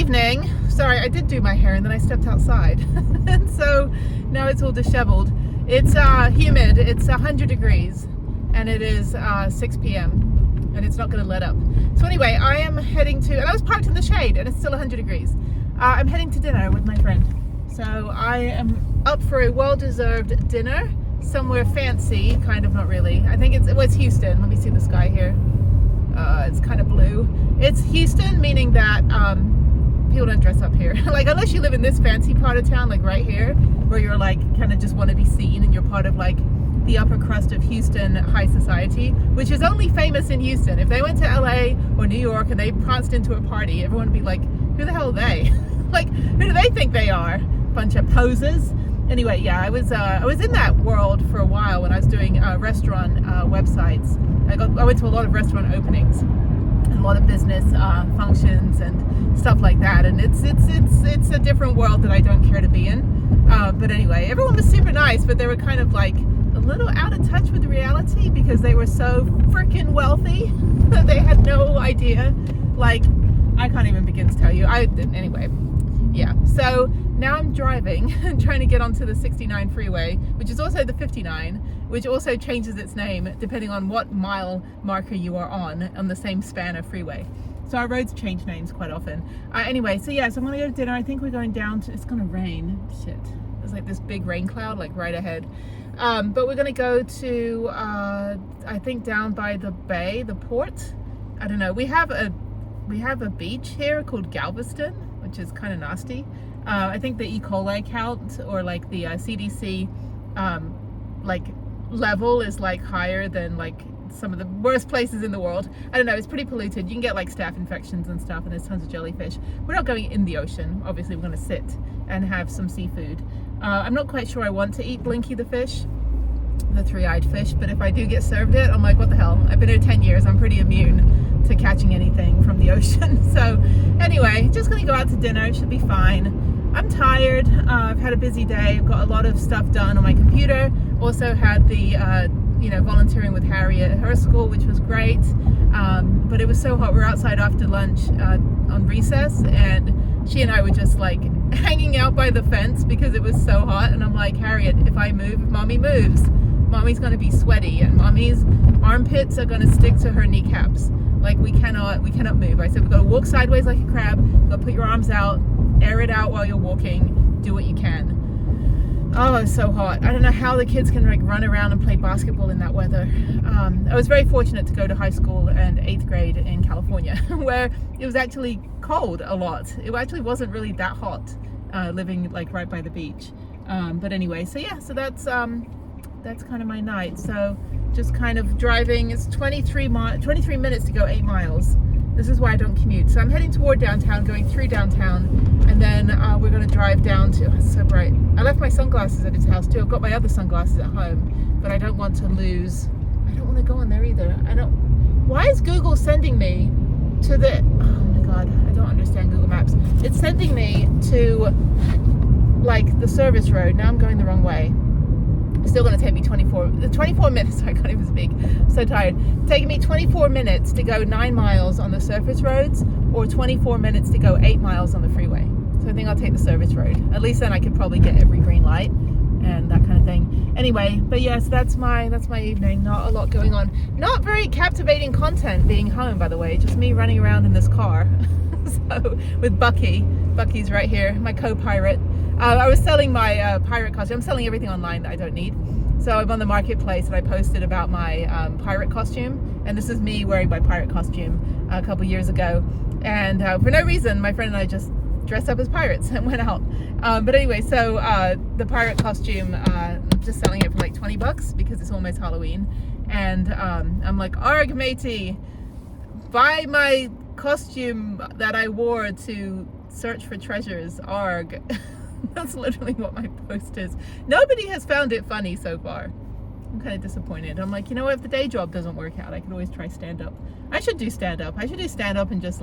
evening. Sorry, I did do my hair and then I stepped outside. And so now it's all disheveled. It's humid, it's 100 degrees and it is 6 p.m. and it's not going to let up. So anyway, I am heading to, and I was parked in the shade and it's still 100 degrees. I'm heading to dinner with my friend. So I am up for a well-deserved dinner somewhere fancy, kind of, not really. I think it's Houston. Let me see the sky here. It's kind of blue. It's Houston, meaning that people don't dress up here. Like, unless you live in this fancy part of town, like right here, where you're like kind of just want to be seen and you're part of like the upper crust of Houston high society, which is only famous in Houston. If they went to LA or New York and they pranced into a party, everyone would be like, who the hell are they? Like, who do they think they are? Bunch of posers. Anyway, yeah, I was in that world for a while when I was doing restaurant websites. I went to a lot of restaurant openings and a lot of business functions and stuff like that, and it's a different world that I don't care to be in. But anyway, everyone was super nice, but they were kind of like a little out of touch with reality because they were so freaking wealthy that they had no idea. Like, I can't even begin to tell you. Anyway, yeah. So now I'm driving and trying to get onto the 69 freeway, which is also the 59, which also changes its name depending on what mile marker you are on the same span of freeway. So our roads change names quite often. Anyway, so yeah, so I'm gonna go to dinner. I think we're going down to, it's gonna rain. Shit. There's like this big rain cloud like right ahead. But we're gonna go to, I think down by the bay, the port. I don't know. We have a beach here called Galveston, which is kind of nasty. I think the E. coli count or like the CDC like level is like higher than like some of the worst places in the world. I don't know, it's pretty polluted. You can get like staph infections and stuff, and there's tons of jellyfish. We're not going in the ocean. Obviously, we're going to sit and have some seafood. I'm not quite sure I want to eat Blinky the fish, the three-eyed fish, but if I do get served it, I'm like, what the hell? I've been here 10 years. I'm pretty immune to catching anything from the ocean. So anyway, just gonna go out to dinner. It should be fine. I'm tired. I've had a busy day. I've got a lot of stuff done on my computer. Also had the volunteering with Harry at her school, which was great. But it was so hot. We were outside after lunch on recess, and she and I were just like hanging out by the fence because it was so hot. And I'm like, Harriet, if I move, if mommy moves, mommy's gonna be sweaty and mommy's armpits are gonna stick to her kneecaps. Like, we cannot move. I said, we've got to walk sideways like a crab. You've got to put your arms out, air it out while you're walking, do what you can. Oh, it's so hot. I don't know how the kids can like run around and play basketball in that weather. I was very fortunate to go to high school and 8th grade in California, where it was actually cold a lot. It actually wasn't really that hot, living like right by the beach. But anyway, so yeah, so that's kind of my night. So just kind of driving. It's 23 minutes to go 8 miles. This is why I don't commute. So I'm heading toward downtown, going through downtown, and then we're going to drive down to, it's so bright. I left my sunglasses at his house too. I've got my other sunglasses at home, but I don't want to lose, I don't want to go on there either. Why is Google sending me to the, oh my God, I don't understand Google Maps. It's sending me to like the service road. Now I'm going the wrong way. It's still going to take me 24 minutes. I can't even speak. I'm so tired. It's taking me 24 minutes to go 9 miles on the surface roads, or 24 minutes to go 8 miles on the freeway. So I think I'll take the service road. At least then I could probably get every green light and that kind of thing. Anyway, but yes, that's my evening. Not a lot going on. Not very captivating content being home, by the way. Just me running around in this car. So with Bucky. Bucky's right here, my co-pirate. I was selling my pirate costume. I'm selling everything online that I don't need. So I'm on the marketplace and I posted about my pirate costume. And this is me wearing my pirate costume a couple years ago. And for no reason, my friend and I just dressed up as pirates and went out. But anyway, so the pirate costume, I'm just selling it for like $20 because it's almost Halloween. And I'm like, arg matey, buy my costume that I wore to search for treasures, arg. That's literally what my post is. Nobody has found it funny so far. I'm kind of disappointed. I'm like, you know what, if the day job doesn't work out, I can always try stand-up. I should do stand-up. I should do stand-up and just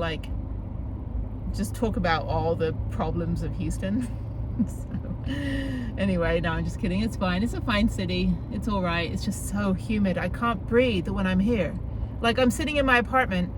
talk about all the problems of Houston. So anyway, no, I'm just kidding. It's fine. It's a fine city. It's all right. It's just so humid. I can't breathe when I'm here. Like, I'm sitting in my apartment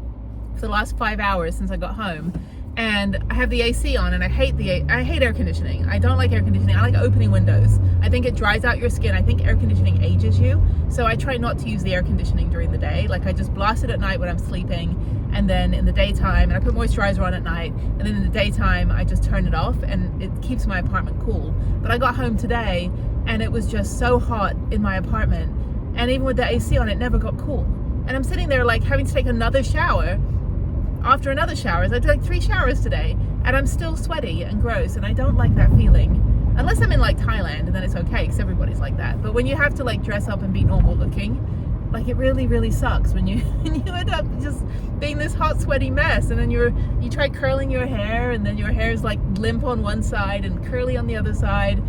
for the last 5 hours since I got home, and I have the AC on, and I hate air conditioning. I don't like air conditioning. I like opening windows. I think it dries out your skin. I think air conditioning ages you. So I try not to use the air conditioning during the day. Like I just blast it at night when I'm sleeping, and then in the daytime, and I put moisturizer on at night, and then in the daytime I just turn it off, and it keeps my apartment cool. But I got home today and it was just so hot in my apartment, and even with the AC on, it never got cool. And I'm sitting there like having to take another shower after another shower. I did like 3 showers today, and I'm still sweaty and gross, and I don't like that feeling. Unless I'm in like Thailand, and then it's okay because everybody's like that. But when you have to like dress up and be normal looking, like it really, really sucks when you end up just being this hot, sweaty mess, and then you try curling your hair, and then your hair is like limp on one side and curly on the other side,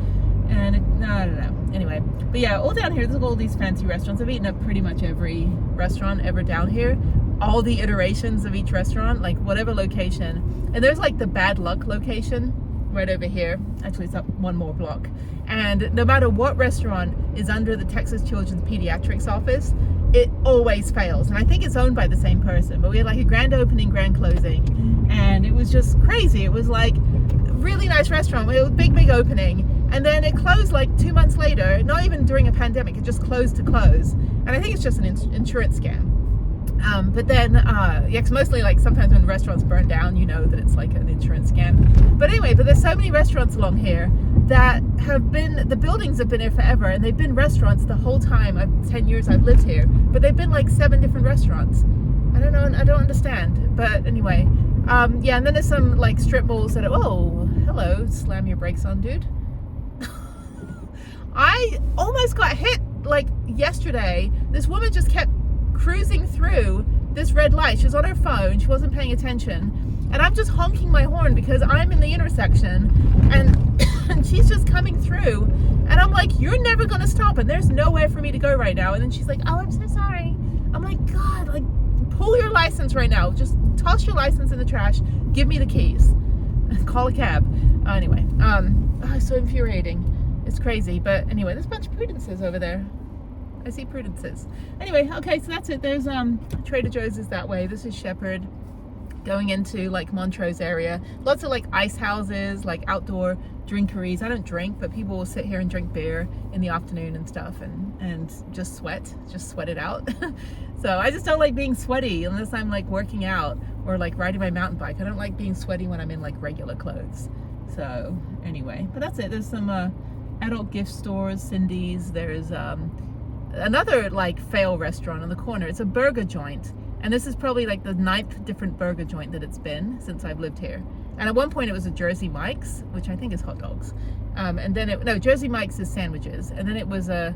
and I don't know. Anyway, but yeah, all down here, there's all these fancy restaurants. I've eaten at pretty much every restaurant ever down here. All the iterations of each restaurant, like whatever location. And there's like the bad luck location right over here. Actually, it's up one more block. And no matter what restaurant is under the Texas Children's Pediatrics office, it always fails. And I think it's owned by the same person. But we had like a grand opening, grand closing, and it was just crazy. It was like a really nice restaurant. It was a big big opening, and then it closed like 2 months later. Not even during a pandemic, it just closed to close. And I think it's just an insurance scam. But then, yeah, cause mostly like sometimes when restaurants burn down, you know that it's like an insurance scam. But anyway, but there's so many restaurants along here that have been, the buildings have been here forever, and they've been restaurants the whole time, 10 years I've lived here, but they've been like 7 different restaurants. I don't know, I don't understand. But anyway, yeah, and then there's some like strip malls that are, oh, hello, slam your brakes on, dude. I almost got hit like yesterday. This woman just kept cruising through this red light. She was on her phone, she wasn't paying attention, and I'm just honking my horn because I'm in the intersection, and she's just coming through, and I'm like, you're never gonna stop, and there's nowhere for me to go right now. And then she's like, oh, I'm so sorry. I'm like, God, like, pull your license right now, just toss your license in the trash, give me the keys, call a cab. Anyway, it's so infuriating. It's crazy. But anyway, there's a bunch of Prudences over there. I see Prudences. Anyway, okay, so that's it. There's Trader Joe's is that way. This is Shepherd, going into like Montrose area. Lots of like ice houses, like outdoor drinkeries. I don't drink, but people will sit here and drink beer in the afternoon and stuff, and just sweat it out. So I just don't like being sweaty unless I'm like working out or like riding my mountain bike. I don't like being sweaty when I'm in like regular clothes. So anyway, but that's it. There's some adult gift stores, Cindy's. There's another like fail restaurant on the corner. It's a burger joint, and this is probably like the 9th different burger joint that it's been since I've lived here. And at one point it was a Jersey Mike's, which I think is hot dogs, and then Jersey Mike's is sandwiches, and then it was a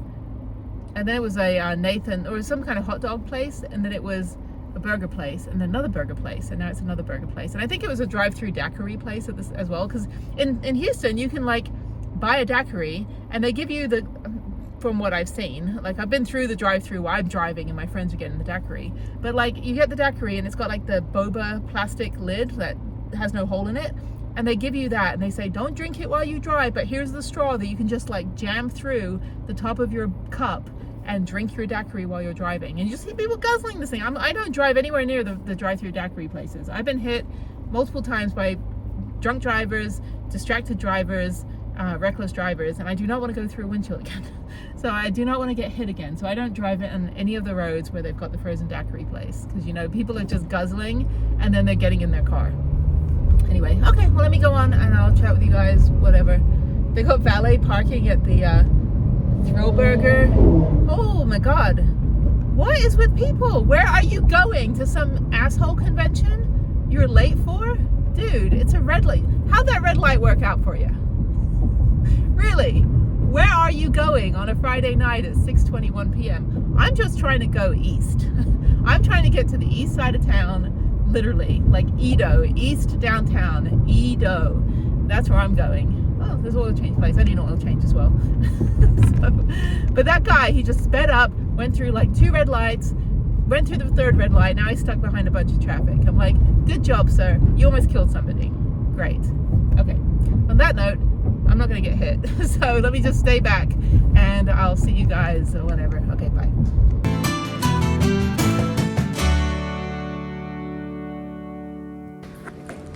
Nathan or some kind of hot dog place, and then it was a burger place, and then another burger place, and now it's another burger place. And I think it was a drive-through daiquiri place at this as well, because in Houston you can like buy a daiquiri and they give you the, from what I've seen, like I've been through the drive-through while I'm driving and my friends are getting the daiquiri, but like you get the daiquiri and it's got like the boba plastic lid that has no hole in it, and they give you that and they say don't drink it while you drive, but here's the straw that you can just like jam through the top of your cup and drink your daiquiri while you're driving. And you just see people guzzling this thing. I don't drive anywhere near the drive-through daiquiri places. I've been hit multiple times by drunk drivers, distracted drivers, reckless drivers, and I do not want to go through a windshield again. So I do not want to get hit again. So I don't drive it on any of the roads where they've got the frozen daiquiri place, because you know people are just guzzling and then they're getting in their car. Anyway, okay, well let me go on and I'll chat with you guys, whatever. They got valet parking at the Thrill Burger. Oh my God, what is with people? Where are you going? To some asshole convention you're late for? Dude, it's a red light. How'd that red light work out for you? Really? Where are you going on a Friday night at 6:21 p.m.? I'm just trying to go east. I'm trying to get to the east side of town, literally, like Edo, east downtown, Edo. That's where I'm going. Oh, there's an oil change place. I need an oil change as well. But that guy, he just sped up, went through like 2 red lights, went through the 3rd red light. Now he's stuck behind a bunch of traffic. I'm like, good job, sir. You almost killed somebody. Great. Okay. On that note, I'm not going to get hit. So let me just stay back and I'll see you guys whenever. Okay, bye.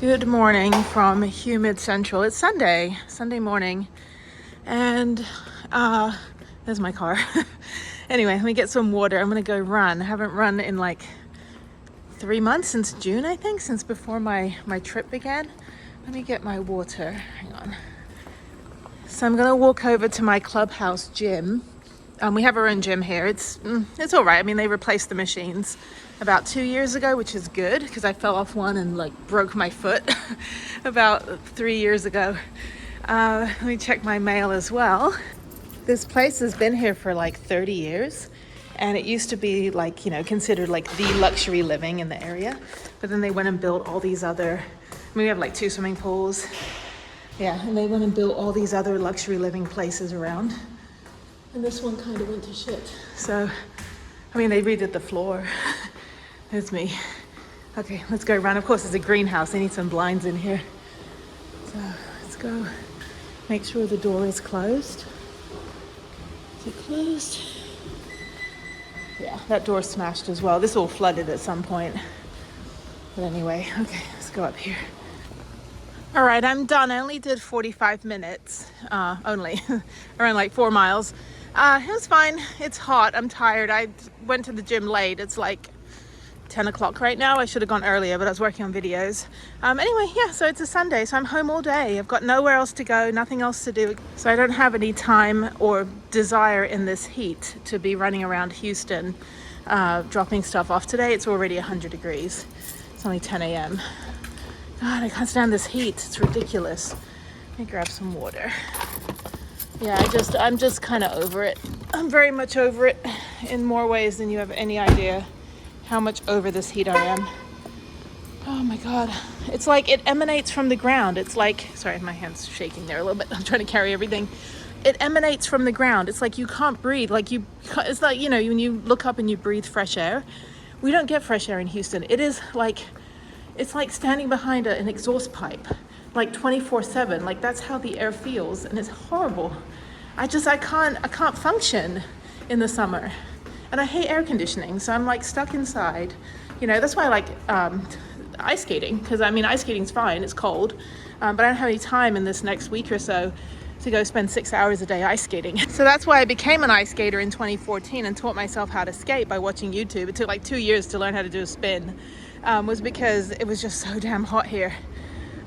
Good morning from humid Central. It's Sunday morning, and there's my car. Anyway, let me get some water. I'm gonna go run. I haven't run in like 3 months, since June, I think, since before my trip began. Let me get my water. Hang on. So I'm gonna walk over to my clubhouse gym. We have our own gym here. It's all right. I mean, they replaced the machines about 2 years ago, which is good because I fell off one and like broke my foot about 3 years ago. Let me check my mail as well. This place has been here for like 30 years, and it used to be like, you know, considered like the luxury living in the area. But then they went and built all these other, I mean, we have like 2 swimming pools. Yeah, and they went and built all these other luxury living places around. And this one kind of went to shit. So, I mean, they redid the floor. There's me. Okay, let's go run. Of course, it's a greenhouse. I need some blinds in here. So, let's go. Make sure the door is closed. Is it closed? Yeah, that door smashed as well. This all flooded at some point. But anyway, okay, let's go up here. All right, I'm done. I only did 45 minutes, only, around like 4 miles. It was fine. It's hot. I'm tired. I went to the gym late. It's like 10 o'clock right now. I should have gone earlier, but I was working on videos. Anyway, yeah, so it's a Sunday, so I'm home all day. I've got nowhere else to go, nothing else to do. So I don't have any time or desire in this heat to be running around Houston, dropping stuff off. Today it's already 100 degrees. It's only 10 a.m. God, I can't stand this heat. It's ridiculous. Let me grab some water. Yeah, I'm just kind of over it. I'm very much over it in more ways than you have any idea how much over this heat I am. Oh my God. It's like it emanates from the ground. It's like, sorry, my hand's shaking there a little bit. I'm trying to carry everything. It emanates from the ground. It's like you can't breathe. It's like, you know, when you look up and you breathe fresh air. We don't get fresh air in Houston. It's like standing behind an exhaust pipe, like 24/7. Like that's how the air feels, and it's horrible. I can't function in the summer, and I hate air conditioning, so I'm like stuck inside. You know, that's why I like ice skating, because I mean ice skating's fine, it's cold, but I don't have any time in this next week or so to go spend 6 hours a day ice skating. So that's why I became an ice skater in 2014 and taught myself how to skate by watching YouTube. It took like 2 years to learn how to do a spin. Was because it was just so damn hot here.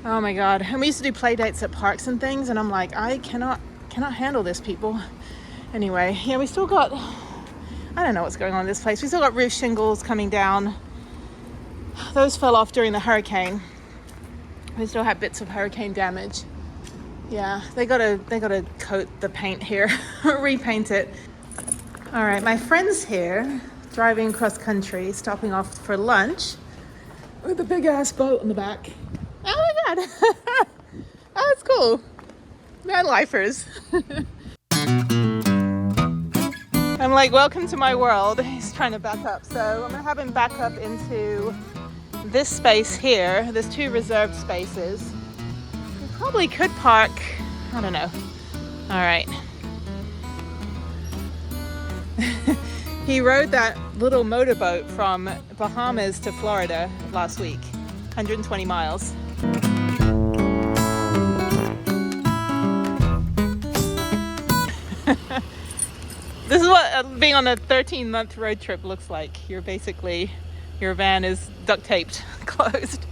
Oh my God. And we used to do play dates at parks and things, and I'm like, I cannot handle this, people. Anyway, yeah, we still got, I don't know what's going on in this place. We still got roof shingles coming down. Those fell off during the hurricane. We still have bits of hurricane damage. Yeah, they gotta coat the paint here, repaint it. All right, my friend's here, driving cross country, stopping off for lunch with a big ass boat on the back. Oh my God. Oh, that's cool. Vanlifers. I'm like, welcome to my world. He's trying to back up. So I'm gonna have him back up into this space here. There's 2 reserved spaces. We probably could park, I don't know. All right. He rode that little motorboat from Bahamas to Florida last week, 120 miles. This is what being on a 13-month road trip looks like. Your van is duct taped closed.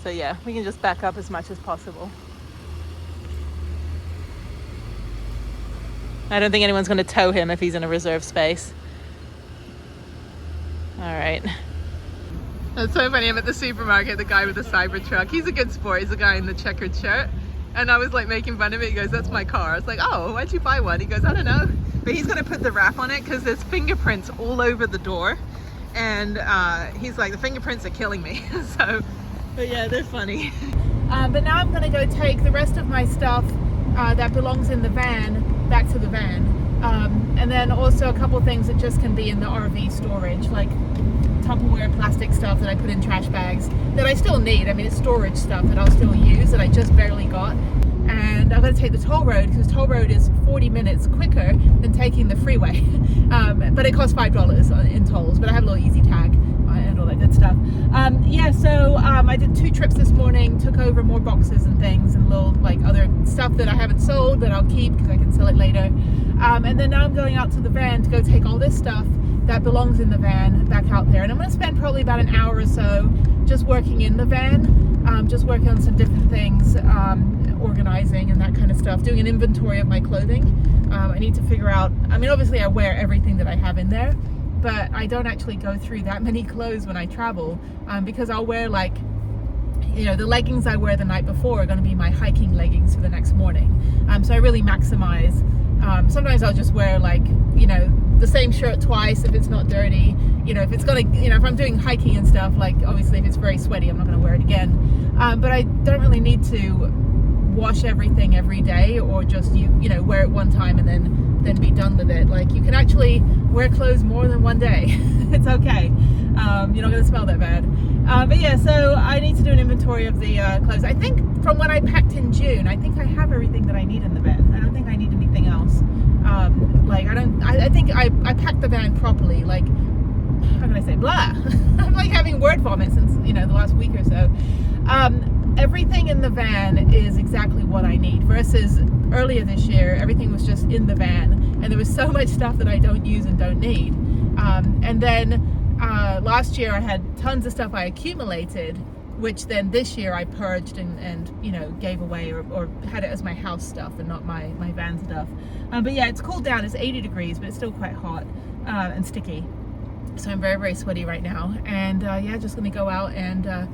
So yeah, we can just back up as much as possible. I don't think anyone's going to tow him if he's in a reserved space. All right. That's so funny. I'm at the supermarket, the guy with the Cybertruck. He's a good sport. He's the guy in the checkered shirt. And I was like making fun of it. He goes, that's my car. I was like, oh, why'd you buy one? He goes, I don't know. But he's going to put the wrap on it because there's fingerprints all over the door. And he's like, the fingerprints are killing me. So, but yeah, they're funny. But now I'm going to go take the rest of my stuff that belongs in the van back to the van. And then also a couple things that just can be in the RV storage, like Tupperware plastic stuff that I put in trash bags that I still need. I mean, it's storage stuff that I'll still use that I just barely got. And I'm going to take the toll road because toll road is 40 minutes quicker than taking the freeway. But it costs $5 in tolls, but I have a little easy tag and all that good stuff. Yeah, so I did 2 trips this morning, took over more boxes and things and little like other stuff that I haven't sold that I'll keep because I can sell it later. And then now I'm going out to the van to go take all this stuff that belongs in the van back out there. And I'm going to spend probably about an hour or so just working in the van, just working on some different things, organizing and that kind of stuff, doing an inventory of my clothing. I need to figure out, I mean, obviously I wear everything that I have in there, but I don't actually go through that many clothes when I travel, because I'll wear like, you know, the leggings I wear the night before are going to be my hiking leggings for the next morning. So I really maximize. Sometimes I'll just wear like, you know, the same shirt twice if it's not dirty. You know, if it's gonna, you know, if I'm doing hiking and stuff, like obviously if it's very sweaty, I'm not going to wear it again. But I don't really need to wash everything every day, or just you know, wear it one time and then be done with it. Like, you can actually wear clothes more than one day. It's okay. You're not going to smell that bad. But yeah, so I need to do an inventory of the clothes. I think from when I packed in June, I think I have everything that I need in the van. I don't think I need anything else. Like I think I packed the van properly. Like, how can I say, blah. I'm like having word vomit since, you know, the last week or so. Everything in the van is exactly what I need, versus earlier this year, everything was just in the van and there was so much stuff that I don't use and don't need. And then last year I had tons of stuff I accumulated, which then this year I purged and you know, gave away, or had it as my house stuff and not my van stuff. But yeah, it's cooled down. It's 80 degrees, but it's still quite hot and sticky. So I'm very, very sweaty right now. And yeah, just gonna go out and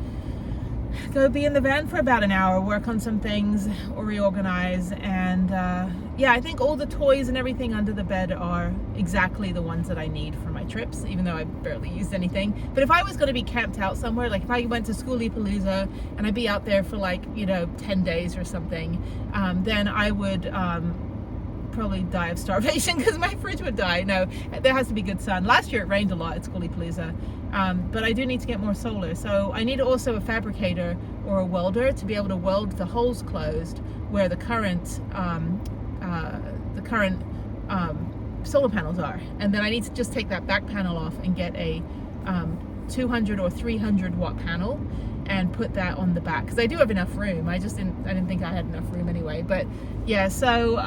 go be in the van for about an hour, work on some things or reorganize. And yeah, I think all the toys and everything under the bed are exactly the ones that I need for my trips, even though I barely used anything. But if I was going to be camped out somewhere, like if I went to Storyboard and I'd be out there for like, you know, 10 days or something, then I would probably die of starvation because my fridge would die. No, there has to be good sun. Last year it rained a lot at Storyboard, but I do need to get more solar. So I need also a fabricator or a welder to be able to weld the holes closed where the current solar panels are. And then I need to just take that back panel off and get a 200 or 300 watt panel and put that on the back, because I do have enough room. I didn't think I had enough room anyway. But yeah, so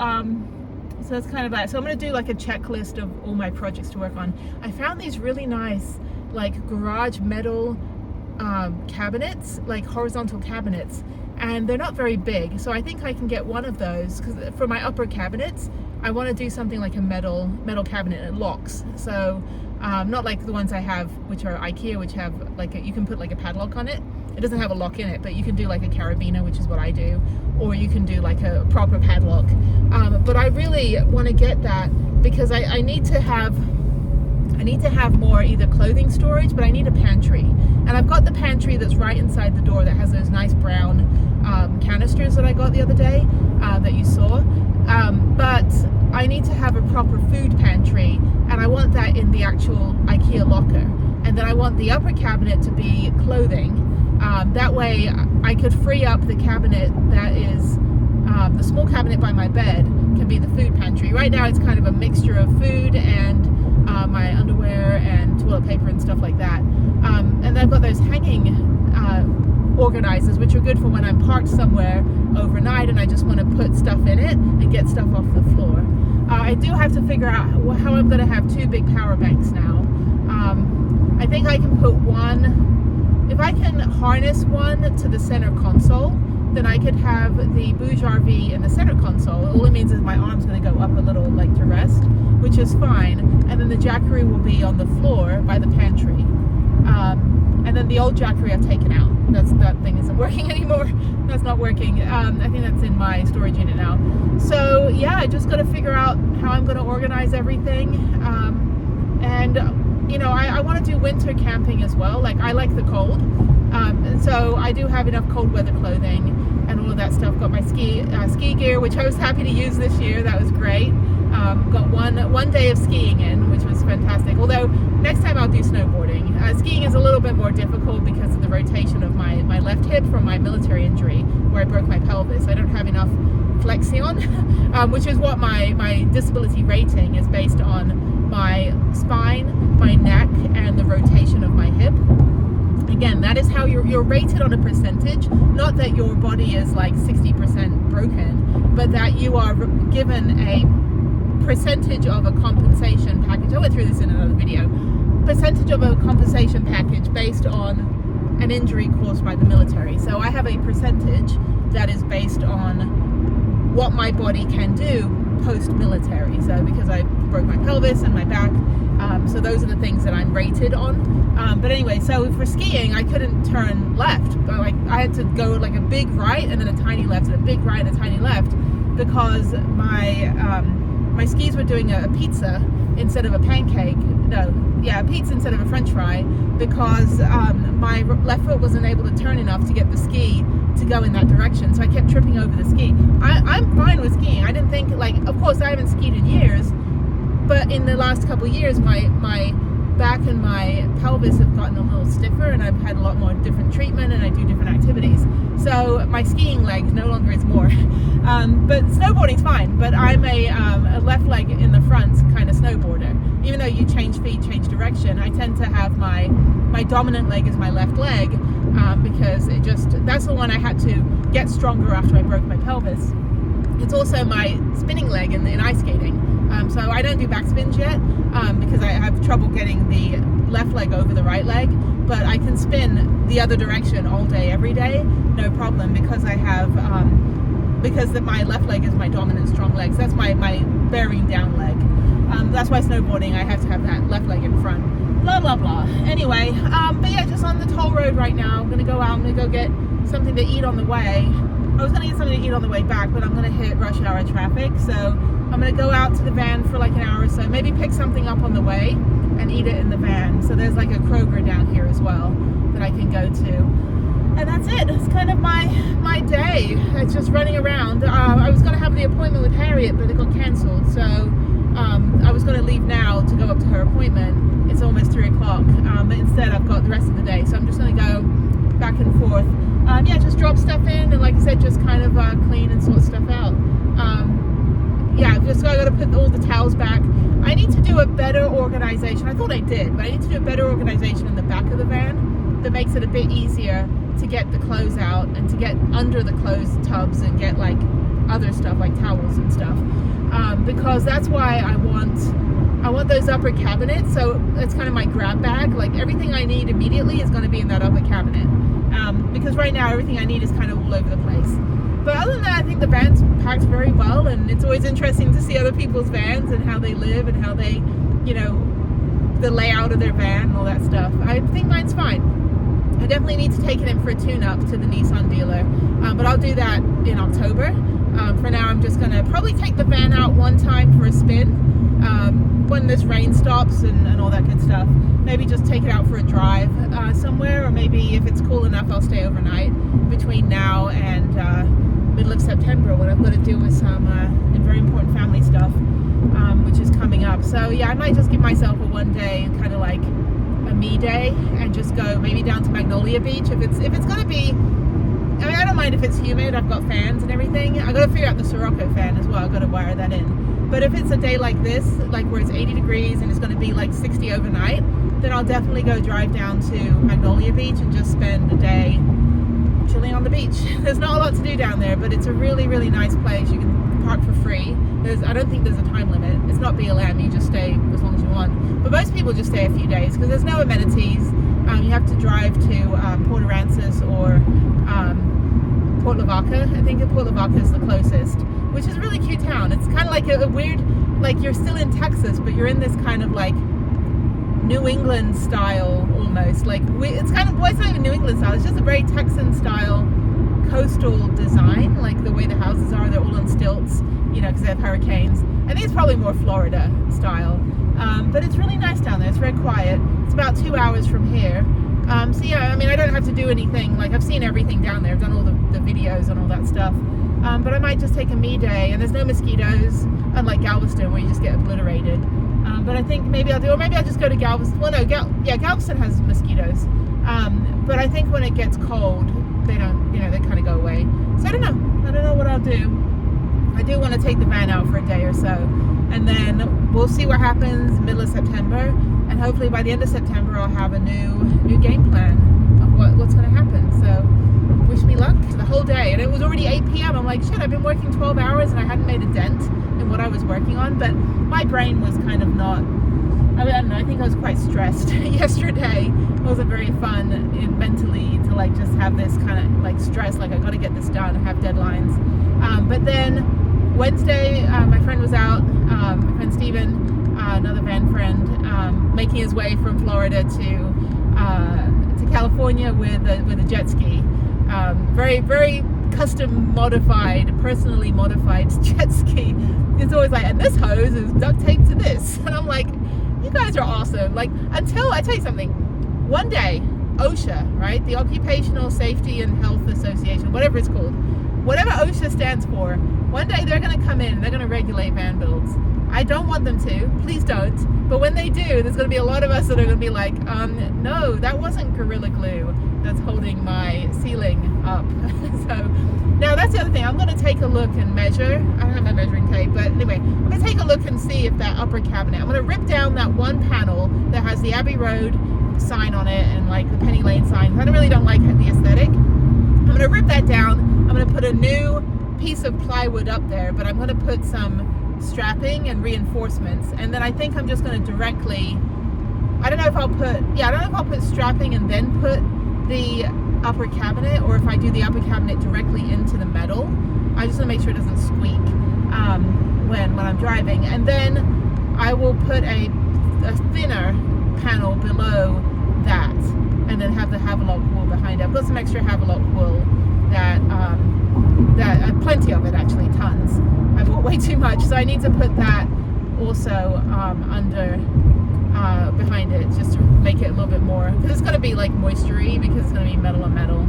that's kind of that. So I'm going to do like a checklist of all my projects to work on. I found these really nice like garage metal cabinets, like horizontal cabinets, and they're not very big. So I think I can get one of those, because for my upper cabinets, I want to do something like a metal cabinet that locks. So not like the ones I have, which are IKEA, which have like you can put like a padlock on it. It doesn't have a lock in it, but you can do like a carabiner, which is what I do, or you can do like a proper padlock. But I really want to get that because I need to have more either clothing storage, but I need a pantry. And I've got the pantry that's right inside the door that has those nice brown canisters that I got the other day that you saw. But I need to have a proper food pantry, and I want that in the actual IKEA locker. And then I want the upper cabinet to be clothing. That way I could free up the cabinet that is the small cabinet by my bed can be the food pantry. Right now it's kind of a mixture of food and my underwear and toilet paper and stuff like that. And then I've got those hanging organizers, which are good for when I'm parked somewhere overnight and I just want to put stuff in it and get stuff off the floor. I do have to figure out how I'm going to have 2 big power banks now. I think I can put one, if I can harness one to the center console, then I could have the Bouge RV in the center console. All it means is my arm's going to go up a little, like to rest, which is fine. And then the Jackery will be on the floor by the pantry. And then the old Jackery I've taken out. That thing isn't working anymore. That's not working. I think that's in my storage unit now. So yeah, I just got to figure out how I'm going to organize everything. And you know, I want to do winter camping as well. Like, I like the cold. And so I do have enough cold weather clothing and all of that stuff. Got my ski gear, which I was happy to use this year. That was great. Got one day of skiing in, which was fantastic. Although next time I'll do snowboarding. Skiing is a little bit more difficult because of the rotation of my left hip from my military injury where I broke my pelvis. I don't have enough flexion, which is what my disability rating is based on. my spine, my neck, and the rotation of my hip. Again, that is how you're rated on a percentage. Not that your body is like 60% broken, but that you are given a percentage of a compensation package. I went through this in another video. Percentage of a compensation package based on an injury caused by the military. So I have a percentage that is based on what my body can do post-military. So because I broke my pelvis and my back, so those are the things that I'm rated on. But anyway, so for skiing, I couldn't turn left. Like I had to go like a big right and then a tiny left and a big right and a tiny left because my skis were doing a pizza instead of a pancake. A pizza instead of a French fry because my left foot wasn't able to turn enough to get the ski to go in that direction. So I kept tripping over the ski. I'm fine with skiing. I didn't think, like, of course I haven't skied in years, but in the last couple of years my back and my pelvis have gotten a little stiffer and I've had a lot more different treatment and I do different activities. So my skiing leg no longer is more. But snowboarding's fine, but I'm a left leg in the front kind of snowboarder. Even though you change feet, change direction, I tend to have my dominant leg is my left leg because that's the one I had to get stronger after I broke my pelvis. It's also my spinning leg in ice skating. So I don't do backspins yet because I have trouble getting the left leg over the right leg, but I can spin the other direction all day, every day, no problem, because I have my left leg is my dominant strong leg. So that's my bearing down leg. That's why snowboarding, I have to have that left leg in front. Blah, blah, blah. Anyway, but yeah, just on the toll road right now. I'm going to go out, I'm going to go get something to eat on the way. I was going to get something to eat on the way back, but I'm going to hit rush hour traffic. So I'm going to go out to the van for like an hour or so, maybe pick something up on the way and eat it in the van. So there's like a Kroger down here as well that I can go to. And that's it. It's kind of my day. It's just running around. I was going to have the appointment with Harriet, but it got cancelled. So I was going to leave now to go up to her appointment. It's almost 3 o'clock. But instead I've got the rest of the day. So I'm just going to go back and forth. Just drop stuff in and like I said, just kind of clean and sort stuff out. I got to put all the towels back. I need to do a better organization. I thought I did, but I need to do a better organization in the back of the van that makes it a bit easier to get the clothes out and to get under the clothes tubs and get like other stuff like towels and stuff. Because that's why I want those upper cabinets. So it's kind of my grab bag. Like everything I need immediately is going to be in that upper cabinet. Because right now everything I need is kind of all over the place. But other than that, I think the van's packed very well, and it's always interesting to see other people's vans and how they live and how they, the layout of their van and all that stuff. I think mine's fine. I definitely need to take it in for a tune-up to the Nissan dealer, but I'll do that in October. For now, I'm just going to probably take the van out one time for a spin when this rain stops and all that good stuff. Maybe just take it out for a drive somewhere, or maybe if it's cool enough, I'll stay overnight between now and middle of September when I've got to deal with some very important family stuff, which is coming up. So yeah, I might just give myself a one day kind of like a me day and just go maybe down to Magnolia Beach if it's going to be. I mean, I don't mind if it's humid. I've got fans and everything. I've got to figure out the Sirocco fan as well. I've got to wire that in. But if it's a day like this, like where it's 80 degrees and it's going to be like 60 overnight, then I'll definitely go drive down to Magnolia Beach and just spend a day chilling on the beach. There's not a lot to do down there, but it's a really, really nice place. You can park for free. I don't think there's a time limit. It's not BLM. You just stay as long as you want. But most people just stay a few days because there's no amenities. You have to drive to Port Aransas or Port Lavaca. I think Port Lavaca is the closest, which is a really cute town. It's kind of like a weird, like you're still in Texas, but you're in this kind of like New England style almost. Like it's kind of, well, it's not even New England style. It's just a very Texan style coastal design, like the way the houses are. They're all on stilts, because they have hurricanes. I think it's probably more Florida style. But it's really nice down there. It's very quiet. It's about 2 hours from here. So yeah, I mean, I don't have to do anything. Like I've seen everything down there. I've done all the videos and all that stuff. But I might just take a me day, and there's no mosquitoes, unlike Galveston where you just get obliterated. But I think maybe I'll just go to Galveston. Well, no, Galveston has mosquitoes. But I think when it gets cold, they don't, they kind of go away. So I don't know what I'll do. I do want to take the van out for a day or so, and then we'll see what happens middle of September, and hopefully by the end of September I'll have a new game plan of what's going to happen. So wish me luck the whole day. And it was already 8 p.m. I'm like, shit, I've been working 12 hours and I hadn't made a dent in what I was working on. But my brain was kind of not, I don't know, I think I was quite stressed yesterday. It wasn't very fun mentally to like just have this kind of like stress, like I got to get this done, I have deadlines. But then Wednesday, my friend was out, my friend Steven, another van friend, making his way from Florida to California with a jet ski. Very, very custom modified, personally modified jet ski. It's always like, and this hose is duct taped to this. And I'm like, you guys are awesome. Like, until I tell you something, one day, OSHA, right? The Occupational Safety and Health Association, whatever it's called, whatever OSHA stands for, one day they're going to come in and they're going to regulate van builds. I don't want them to, please don't. But when they do, there's going to be a lot of us that are going to be like, no, that wasn't Gorilla Glue that's holding my ceiling up. So now that's the other thing. I'm going to take a look and measure. I don't have my measuring tape, but anyway, I'm going to take a look and see if that upper cabinet, I'm going to rip down that one panel that has the Abbey Road sign on it and like the Penny Lane sign. I really don't like the aesthetic. I'm going to rip that down. I'm going to put a new piece of plywood up there, but I'm going to put some strapping and reinforcements, and then I think I'm just going to directly, I don't know if I'll put strapping and then put the upper cabinet, or if I do the upper cabinet directly into the metal. I just want to make sure it doesn't squeak when I'm driving, and then I will put a thinner panel below that, and then have the Havelock wool behind it. I've got some extra Havelock wool that plenty of it, actually, tons. I bought way too much, so I need to put that also under behind it, just to make it a little bit more, because it's going to be like moistury, because it's going to be metal on metal.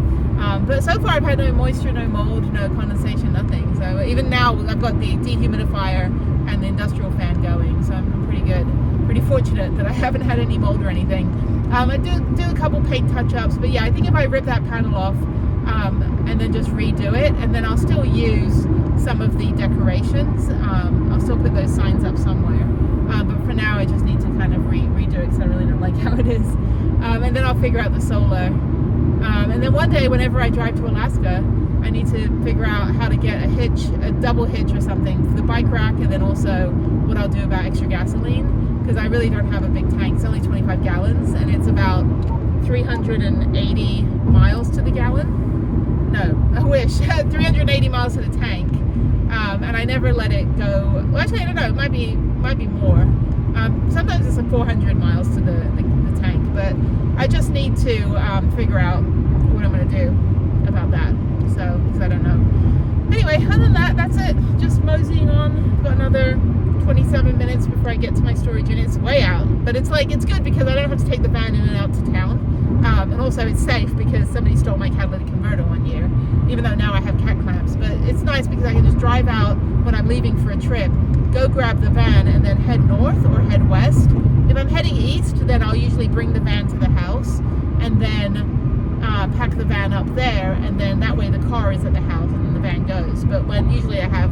But so far I've had no moisture, no mold, no condensation, nothing. So even now I've got the dehumidifier and the industrial fan going, so I'm pretty good, pretty fortunate that I haven't had any mold or anything. I do a couple paint touch-ups, but yeah, I think if I rip that panel off and then just redo it, and then I'll still use some of the decorations. I'll still put those signs up somewhere, but for now I just need to kind of redo it, because I really don't like how it is. And then I'll figure out the solar, and then one day whenever I drive to Alaska, I need to figure out how to get a double hitch or something for the bike rack, and then also what I'll do about extra gasoline, because I really don't have a big tank. It's only 25 gallons and it's about 380 miles to the gallon. No, I wish. 380 miles to the tank, and I never let it go. Well, actually, I don't know. It might be more. Sometimes it's like 400 miles to the tank, but I just need to figure out what I'm going to do about that. So, because I don't know. Anyway, other than that, that's it. Just moseying on. I've got another 27 minutes before I get to my storage unit. It's way out, but it's good because I don't have to take the van in and out to town. And also it's safe because somebody stole my catalytic converter one year, even though now I have cat clamps. But it's nice because I can just drive out when I'm leaving for a trip, go grab the van, and then head north or head west. If I'm heading east, then I'll usually bring the van to the house and then pack the van up there, and then that way the car is at the house and then the van goes. But usually I have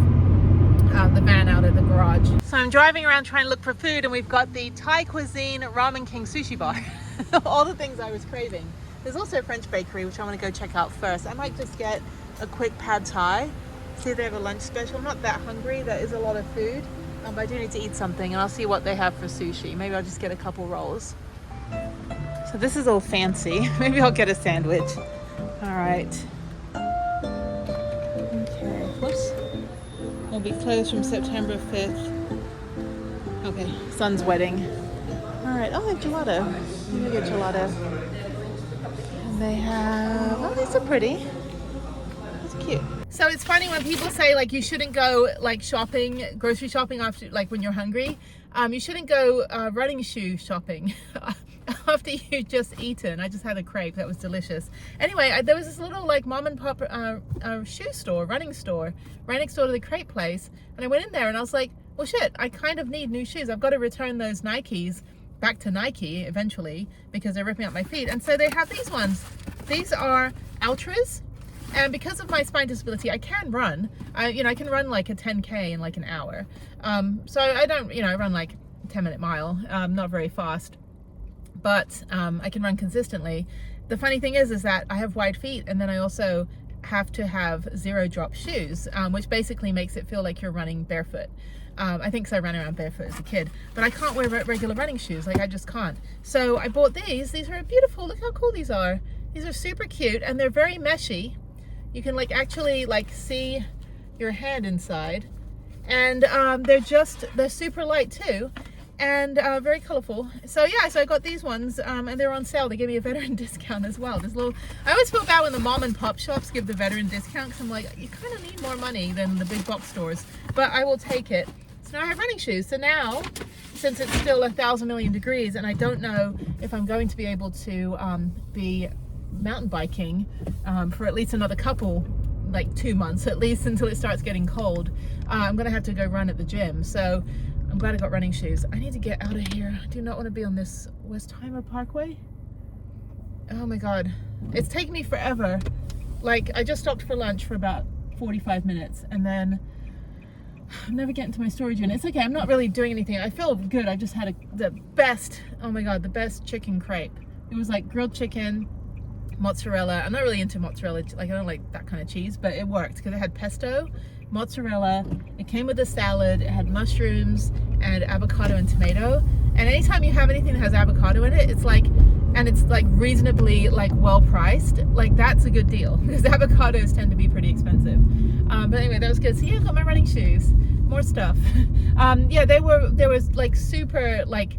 the van out at the garage. So I'm driving around trying to look for food, and we've got the Thai cuisine Ramen King sushi bar. All the things I was craving. There's also a French bakery, which I want to go check out first. I might just get a quick pad thai, see if they have a lunch special. I'm not that hungry. There is a lot of food, but I do need to eat something, and I'll see what they have for sushi. Maybe I'll just get a couple rolls. So this is all fancy. Maybe I'll get a sandwich. All right. Okay. Whoops. We'll be closed from September 5th. Okay. Son's wedding. All right. Oh, they have gelato. Let me get gelato. And they have, oh, these are pretty. That's cute. So it's funny when people say like you shouldn't go like shopping, grocery shopping after, like when you're hungry. You shouldn't go running shoe shopping after you just eaten. I just had a crepe that was delicious. Anyway, there was this little like mom and pop shoe store, running store, right next door to the crepe place. And I went in there and I was like, well shit, I kind of need new shoes. I've got to return those Nikes back to Nike eventually because they're ripping up my feet. And so they have these ones. These are Ultras, And because of my spine disability, I can run. I can run like a 10K in like an hour. So I don't, I run like a 10-minute mile, not very fast, but I can run consistently. The funny thing is that I have wide feet, and then I also have to have zero drop shoes, which basically makes it feel like you're running barefoot. I think 'cause I ran around barefoot as a kid, but I can't wear regular running shoes. Like, I just can't. So I bought these. These are beautiful. Look how cool these are. These are super cute, and they're very meshy. You can like actually like see your hand inside, and they're super light too, and very colorful. So yeah, so I got these ones, and they're on sale. They gave me a veteran discount as well. I always feel bad when the mom and pop shops give the veteran discount, because I'm like, you kind of need more money than the big box stores, but I will take it. So now I have running shoes. So now, since it's still 1,000 million degrees, and I don't know if I'm going to be able to be mountain biking for at least another couple, like 2 months at least, until it starts getting cold, I'm gonna have to go run at the gym. So I'm glad I got running shoes. I need to get out of here. I do not want to be on this Westheimer Parkway. Oh my god, it's taken me forever. Like, I just stopped for lunch for about 45 minutes, and then I'm never getting to my storage unit. It's okay, I'm not really doing anything. I feel good. I just had the best, oh my god, the best chicken crepe. It was like grilled chicken, mozzarella. I'm not really into mozzarella, like I don't like that kind of cheese, but it worked because it had pesto, mozzarella, it came with a salad, it had mushrooms and avocado and tomato. And anytime you have anything that has avocado in it, it's like reasonably like well priced, like that's a good deal, because avocados tend to be pretty expensive. But anyway, that was good. So yeah, I got my running shoes, more stuff. Yeah, there was like super, like,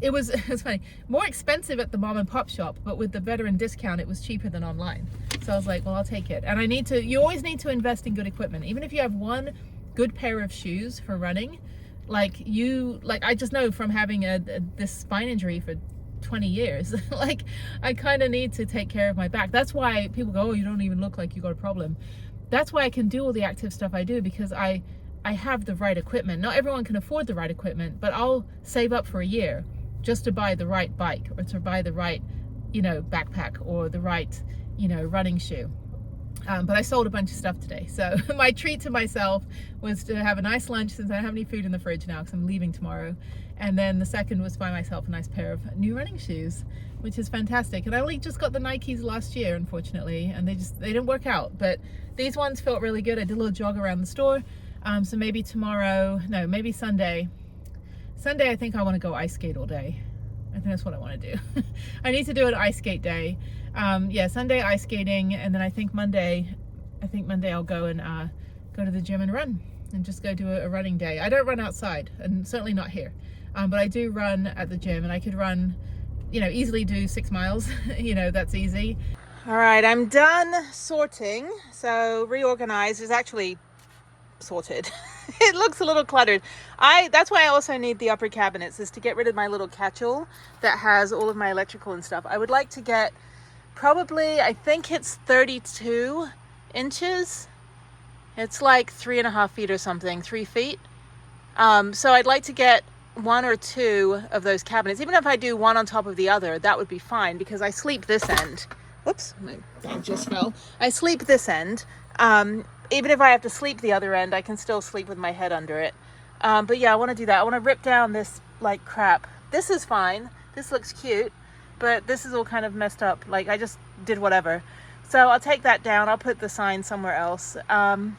it was funny, more expensive at the mom and pop shop, but with the veteran discount, it was cheaper than online. So I was like, well, I'll take it. And you always need to invest in good equipment. Even if you have one good pair of shoes for running, like I just know from having this spine injury for 20 years, like I kind of need to take care of my back. That's why people go, oh, you don't even look like you got a problem. That's why I can do all the active stuff I do, because I have the right equipment. Not everyone can afford the right equipment, but I'll save up for a year just to buy the right bike, or to buy the right, backpack, or the right, running shoe. But I sold a bunch of stuff today. So my treat to myself was to have a nice lunch, since I don't have any food in the fridge now because I'm leaving tomorrow. And then the second was buy myself a nice pair of new running shoes, which is fantastic. And I only just got the Nikes last year, unfortunately, and they didn't work out. But these ones felt really good. I did a little jog around the store. So maybe maybe Sunday. Sunday, I think I want to go ice skate all day. I think that's what I want to do. I need to do an ice skate day. Yeah, Sunday ice skating, and then I think Monday I'll go and go to the gym and run, and just go do a running day. I don't run outside, and certainly not here, but I do run at the gym, and I could run, easily do 6 miles. That's easy. All right, I'm done sorting. So reorganized is actually sorted. It looks a little cluttered. That's why I also need the upper cabinets, is to get rid of my little catch-all that has all of my electrical and stuff. I would like to get probably, I think it's 32 inches. It's like 3.5 feet or something, 3 feet. So I'd like to get 1 or 2 of those cabinets. Even if I do one on top of the other, that would be fine, because I sleep this end. Whoops, my bag just fell. I sleep this end. Even if I have to sleep the other end, I can still sleep with my head under it. But yeah, I want to do that. I want to rip down this like crap. This is fine. This looks cute, but this is all kind of messed up. Like, I just did whatever. So I'll take that down. I'll put the sign somewhere else. And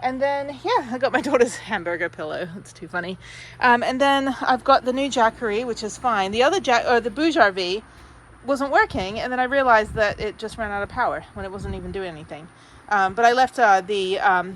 then, yeah, I got my daughter's hamburger pillow. It's too funny. And then I've got the new Jackery, which is fine. The other the Bouge RV wasn't working, and then I realized that it just ran out of power when it wasn't even doing anything. But I left the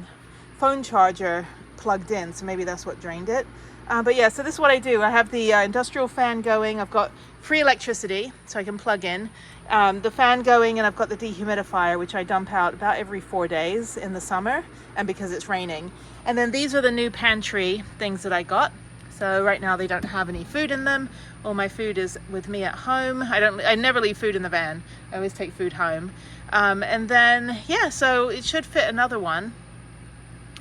phone charger plugged in, so maybe that's what drained it. But yeah, so this is what I do. I have the industrial fan going. I've got free electricity, so I can plug in the fan going, and I've got the dehumidifier, which I dump out about every 4 days in the summer, and because it's raining. And then these are the new pantry things that I got. So right now they don't have any food in them. All my food is with me at home. I never leave food in the van. I always take food home. And then, yeah, so it should fit another one.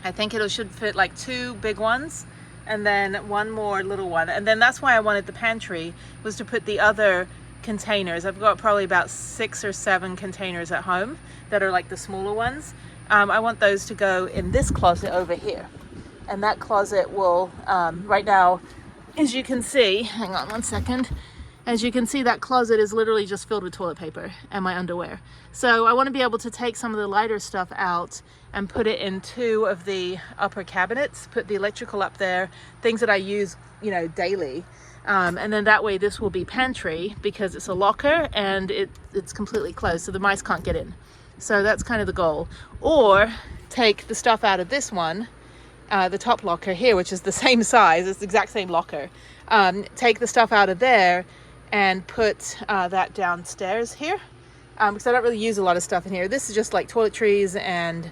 I think it should fit like 2 big ones, and then 1 more little one. And then that's why I wanted the pantry, was to put the other containers. I've got probably about 6 or 7 containers at home that are like the smaller ones. I want those to go in this closet over here. And that closet will, right now, as you can see, hang on one second. As you can see, that closet is literally just filled with toilet paper and my underwear. So I want to be able to take some of the lighter stuff out and put it in 2 of the upper cabinets, put the electrical up there, things that I use, you know, daily. And then that way this will be pantry because it's a locker and it's completely closed, so the mice can't get in. So that's kind of the goal. Or take the stuff out of this one, the top locker here, which is the same size, it's the exact same locker. Take the stuff out of there and put that downstairs here, because I don't really use a lot of stuff in here. This is just like toiletries and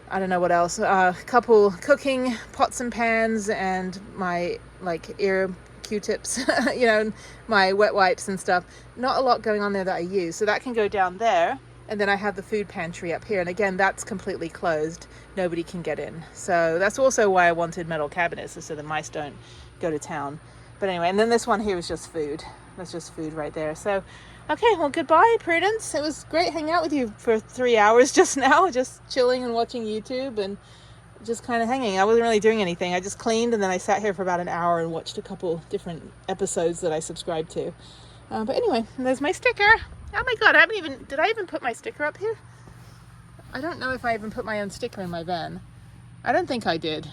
I don't know what else, a couple cooking pots and pans and my like ear Q-tips, you know, my wet wipes and stuff. Not a lot going on there that I use, so that can go down there. And then I have the food pantry up here, and again, that's completely closed. Nobody can get in. So that's also why I wanted metal cabinets, so the mice don't go to town. But anyway, and then this one here is just food. That's just food right there. So, okay, well, goodbye, Prudence. It was great hanging out with you for 3 hours just now, just chilling and watching YouTube and just kind of hanging. I wasn't really doing anything. I just cleaned, and then I sat here for about an hour and watched a couple different episodes that I subscribed to. But anyway, there's my sticker. Oh my God, did I even put my sticker up here? I don't know if I even put my own sticker in my van. I don't think I did.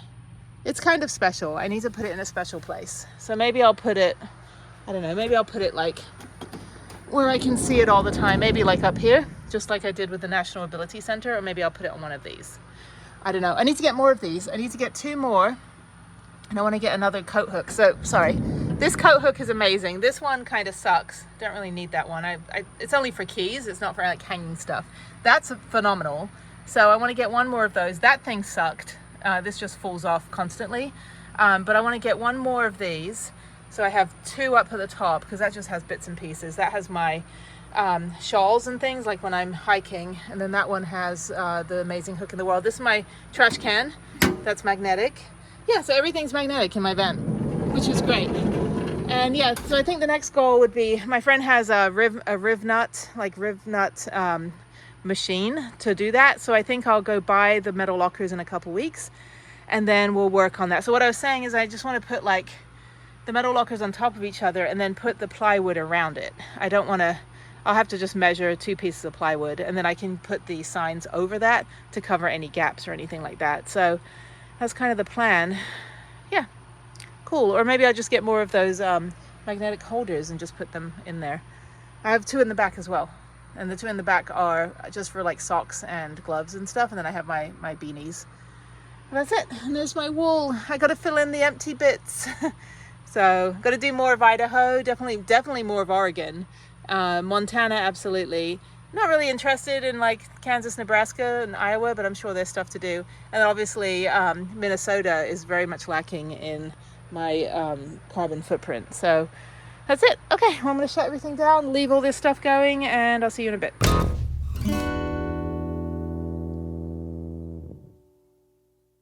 It's kind of special. I need to put it in a special place. So maybe I'll put it, I don't know, maybe I'll put it like where I can see it all the time. Maybe like up here, just like I did with the National Ability Center, or maybe I'll put it on one of these. I don't know. I need to get more of these. I need to get 2 more, and I want to get another coat hook. So, sorry. This coat hook is amazing. This one kind of sucks. Don't really need that one. It's only for keys. It's not for like hanging stuff. That's phenomenal. So I want to get 1 more of those. That thing sucked. This just falls off constantly. But I want to get 1 more of these. So I have 2 up at the top because that just has bits and pieces. That has my shawls and things like when I'm hiking. And then that one has the amazing hook in the world. This is my trash can. That's magnetic. Yeah, so everything's magnetic in my van, which is great. And yeah, so I think the next goal would be, my friend has a riv nut machine to do that. So I think I'll go buy the metal lockers in a couple weeks and then we'll work on that. So what I was saying is I just want to put like the metal lockers on top of each other and then put the plywood around it. I don't want to, I'll have to just measure 2 pieces of plywood and then I can put the signs over that to cover any gaps or anything like that. So that's kind of the plan. Yeah. Cool. Or maybe I'll just get more of those magnetic holders and just put them in there. I have 2 in the back as well. And the 2 in the back are just for like socks and gloves and stuff. And then I have my beanies. And that's it. And there's my wall. I got to fill in the empty bits. So got to do more of Idaho. Definitely more of Oregon. Montana, absolutely. Not really interested in like Kansas, Nebraska, and Iowa, but I'm sure there's stuff to do. And then obviously Minnesota is very much lacking in my carbon footprint. So that's it. Okay, well, I'm going to shut everything down, leave all this stuff going, and I'll see you in a bit.